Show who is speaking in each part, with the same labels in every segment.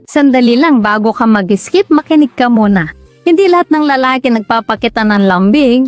Speaker 1: Sandali lang bago ka mag-skip, makinig ka muna. Hindi lahat ng lalaki nagpapakita ng lambing.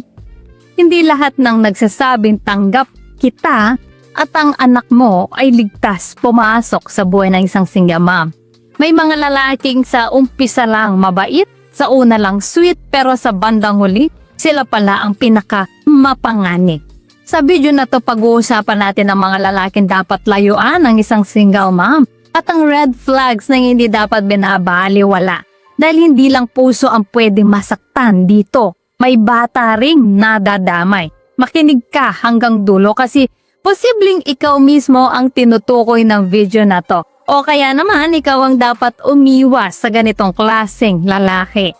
Speaker 1: Hindi lahat ng nagsasabing tanggap kita at ang anak mo ay ligtas pumasok sa buhay ng isang single mom. May mga lalaking sa umpisa lang mabait, sa una lang sweet, pero sa bandang huli, sila pala ang pinaka-mapanganib. Sa video na to, pag-uusapan natin ang mga lalaking dapat layuan ng isang single mom at ang red flags na hindi dapat binabaliwala. Dahil hindi lang puso ang pwedeng masaktan dito. May bata ring nadadamay. Makinig ka hanggang dulo kasi posibleng ikaw mismo ang tinutukoy ng video na to. O kaya naman ikaw ang dapat umiwas sa ganitong klaseng lalaki.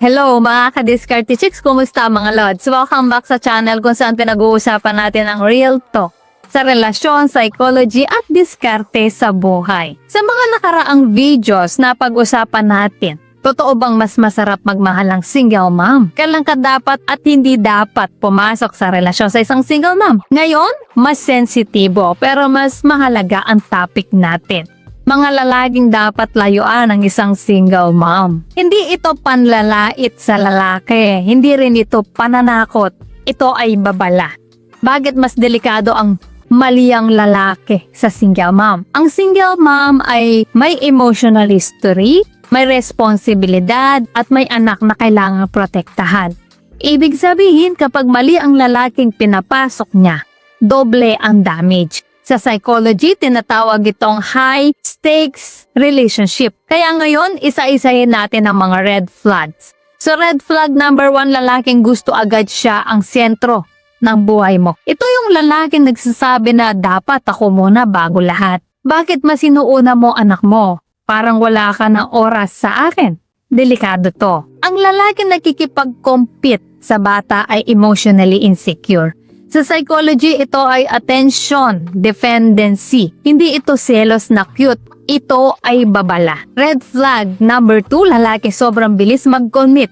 Speaker 1: Hello mga ka-Diskarte Chicks! Kumusta mga lods? Welcome back sa channel kung saan pinag-uusapan natin ang real talk sa relasyon, psychology at diskarte sa buhay. Sa mga nakaraang videos na pag-usapan natin, totoo bang mas masarap magmahal ng single mom? Kailan ka dapat at hindi dapat pumasok sa relasyon sa isang single mom? Ngayon, mas sensitibo pero mas mahalaga ang topic natin. Mga lalaking dapat layuan ng isang single mom. Hindi ito panlalait sa lalaki, hindi rin ito pananakot. Ito ay babala. Bakit mas delikado ang mali ang lalaki sa single mom? Ang single mom ay may emotional history, may responsibilidad at may anak na kailangang protektahan. Ibig sabihin kapag mali ang lalaking pinapasok niya, doble ang damage. Sa psychology, tinatawag itong high stakes relationship. Kaya ngayon, isa-isahin natin ang mga red flags. So red flag number 1, lalaking gusto agad siya ang sentro ng buhay mo. Ito yung lalaking nagsasabi na dapat ako muna bago lahat. Bakit mas inuuna mo anak mo? Parang wala ka ng oras sa akin. Delikado to. Ang lalaking nakikipag-compete sa bata ay emotionally insecure. Sa psychology, ito ay attention dependency. Hindi ito selos na cute. Ito ay babala. Red flag number 2, lalaki sobrang bilis mag-commit.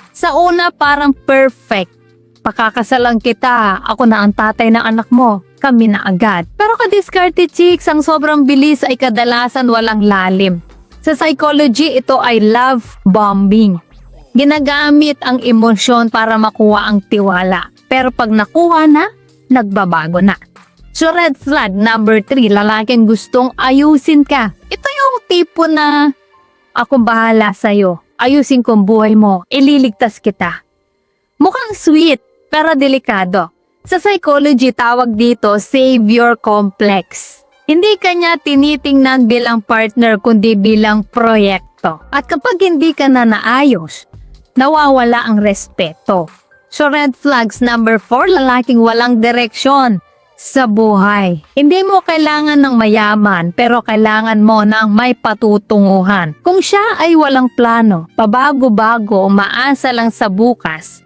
Speaker 1: Sa una, parang perfect. Pakakasalan kita, ako na ang tatay ng anak mo, kami na agad. Pero ka-Diskarte Chicks, ang sobrang bilis ay kadalasan walang lalim. Sa psychology, ito ay love bombing. Ginagamit ang emosyon para makuha ang tiwala. Pero pag nakuha na, nagbabago na. So red flag number 3, lalaking gustong ayusin ka. Ito yung tipo na ako bahala sa'yo. Ayusin ko ang buhay mo, ililigtas kita. Mukhang sweet, pero delikado. Sa psychology, tawag dito savior complex. Hindi kanya tinitingnan bilang partner kundi bilang proyekto. At kapag hindi ka na naayos, nawawala ang respeto. So red flags number 4, lalaking walang direksyon sa buhay. Hindi mo kailangan ng mayaman pero kailangan mo ng may patutunguhan. Kung siya ay walang plano, pabago-bago, umaasa lang sa bukas,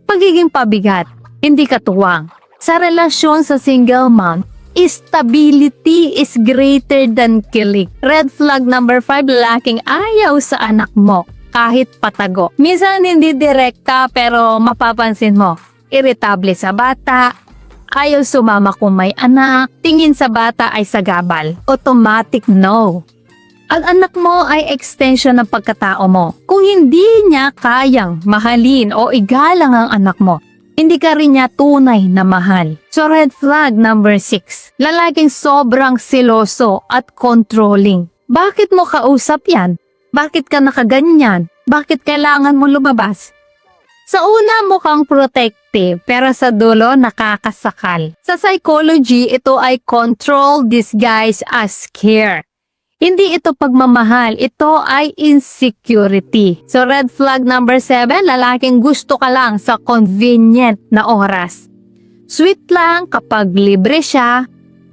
Speaker 1: pagiging pabigat, hindi katuwang. Sa relasyon sa single mom, stability is greater than killing. Red flag number 5, lalaking ayaw sa anak mo kahit patago. Minsan hindi direkta pero mapapansin mo, irritable sa bata, ayaw sumama kung may anak, tingin sa bata ay sagabal. Automatic no. Ang anak mo ay extension ng pagkatao mo. Kung hindi niya kayang mahalin o igalang ang anak mo, hindi ka rin niya tunay na mahal. So red flag number 6, lalaking sobrang seloso at controlling. Bakit mo kausap yan? Bakit ka nakaganyan? Bakit kailangan mo lumabas? Sa una mukhang protective pero sa dulo nakakasakal. Sa psychology, ito ay control disguised as care. Hindi ito pagmamahal, ito ay insecurity. So red flag number 7, lalaking gusto ka lang sa convenient na oras. Sweet lang kapag libre siya,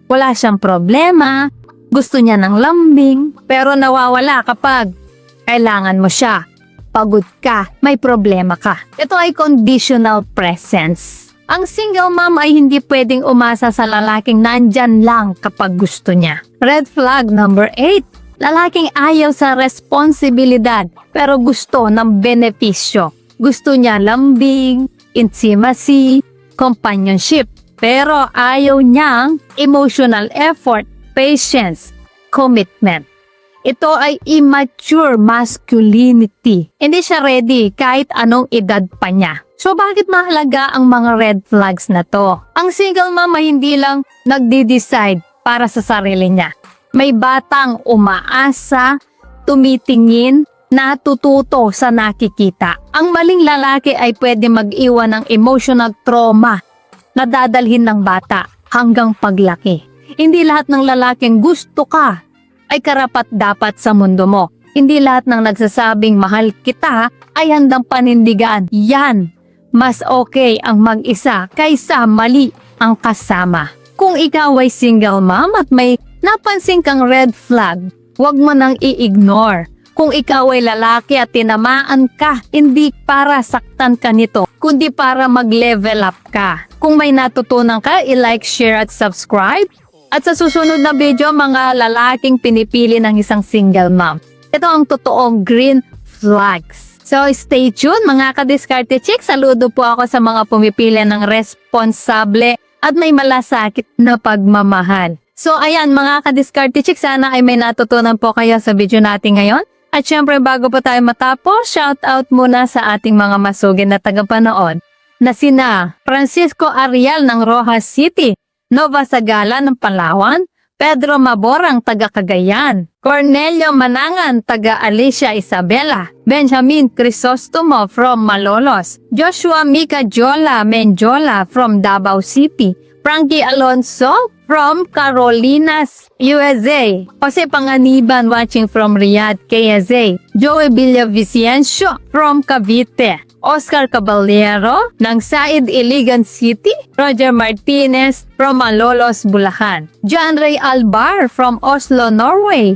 Speaker 1: wala siyang problema, gusto niya ng lambing, pero nawawala kapag kailangan mo siya. Pagod ka, may problema ka. Ito ay conditional presence. Ang single mom ay hindi pwedeng umasa sa lalaking nandyan lang kapag gusto niya. Red flag number 8. Lalaking ayaw sa responsibilidad pero gusto ng benepisyo. Gusto niya lambing, intimacy, companionship. Pero ayaw niyang emotional effort, patience, commitment. Ito ay immature masculinity. Hindi siya ready kahit anong edad pa niya. So bakit mahalaga ang mga red flags na to? Ang single mom ay hindi lang nagde-decide para sa sarili niya. May batang umaasa, tumitingin, natututo sa nakikita. Ang maling lalaki ay pwede mag-iwan ng emotional trauma na dadalhin ng bata hanggang paglaki. Hindi lahat ng lalaking gusto ka ay karapat-dapat sa mundo mo. Hindi lahat ng nagsasabing mahal kita ay handang panindigan. Yan, mas okay ang mag-isa kaysa mali ang kasama. Kung ikaw ay single mom at may napansin kang red flag, huwag mo nang i-ignore. Kung ikaw ay lalaki at tinamaan ka, hindi para saktan ka nito, kundi para mag-level up ka. Kung may natutunan ka, i-like, share at subscribe. At sa susunod na video, mga lalaking pinipili ng isang single mom. Ito ang totoong green flags. So stay tuned mga ka-Diskarte Chicks. Saludo po ako sa mga pumipili ng responsable at may malasakit na pagmamahal. So ayan mga ka-Diskarte Chicks, sana ay may natutunan po kayo sa video natin ngayon. At syempre bago po tayo matapos, shout out muna sa ating mga masugid na tagapanood na sina Francisco Arial ng Rojas City, Nova Sagala ng Palawan, Pedro Maborang taga Cagayan, Cornelio Manangan taga Alicia Isabela, Benjamin Crisostomo from Malolos, Joshua Mika Jola Menjola from Davao City, Frankie Alonso from Carolinas, USA, Jose Panganiban watching from Riyadh, KSA, Joey Villavicencio from Cavite, Oscar Caballero ng Said Iligan City, Roger Martinez from Malolos, Bulacan, John Ray Albar from Oslo, Norway,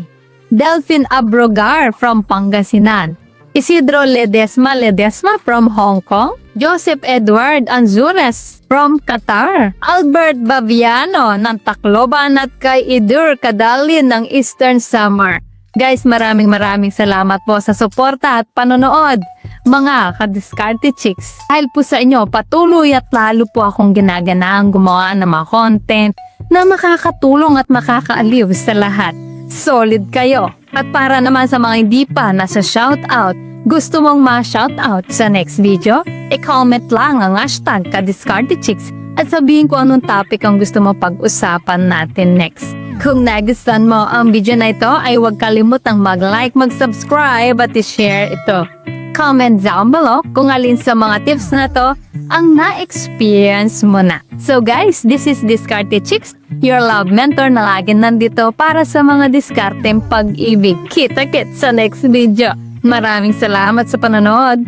Speaker 1: Delphine Abrogar from Pangasinan, Isidro Ledesma from Hong Kong, Joseph Edward Anzures from Qatar, Albert Baviano ng Tacloban at kay Idur Kadalin ng Eastern Samar. Guys, maraming salamat po sa suporta at panonood, mga ka-Diskarte Chicks. Dahil po sa inyo, patuloy at lalo po akong ginaganaang gumawa ng mga content na makakatulong at makakaaliw sa lahat. Solid kayo! At para naman sa mga hindi pa nasa shoutout, gusto mong ma-shoutout sa next video? I-comment lang ang hashtag ka-Diskarte Chicks at sabihin ko anong topic ang gusto mo pag-usapan natin next. Kung nagustuhan mo ang video na ito ay huwag kalimutang mag-like, mag-subscribe at i-share ito. Comment down below kung alin sa mga tips na to ang na-experience mo na. So guys, this is Diskarte Chicks, your love mentor na laging nandito para sa mga diskarteng pag-ibig. Kita-kits sa next video. Maraming salamat sa panonood.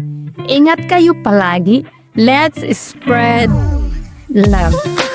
Speaker 1: Ingat kayo palagi. Let's spread love.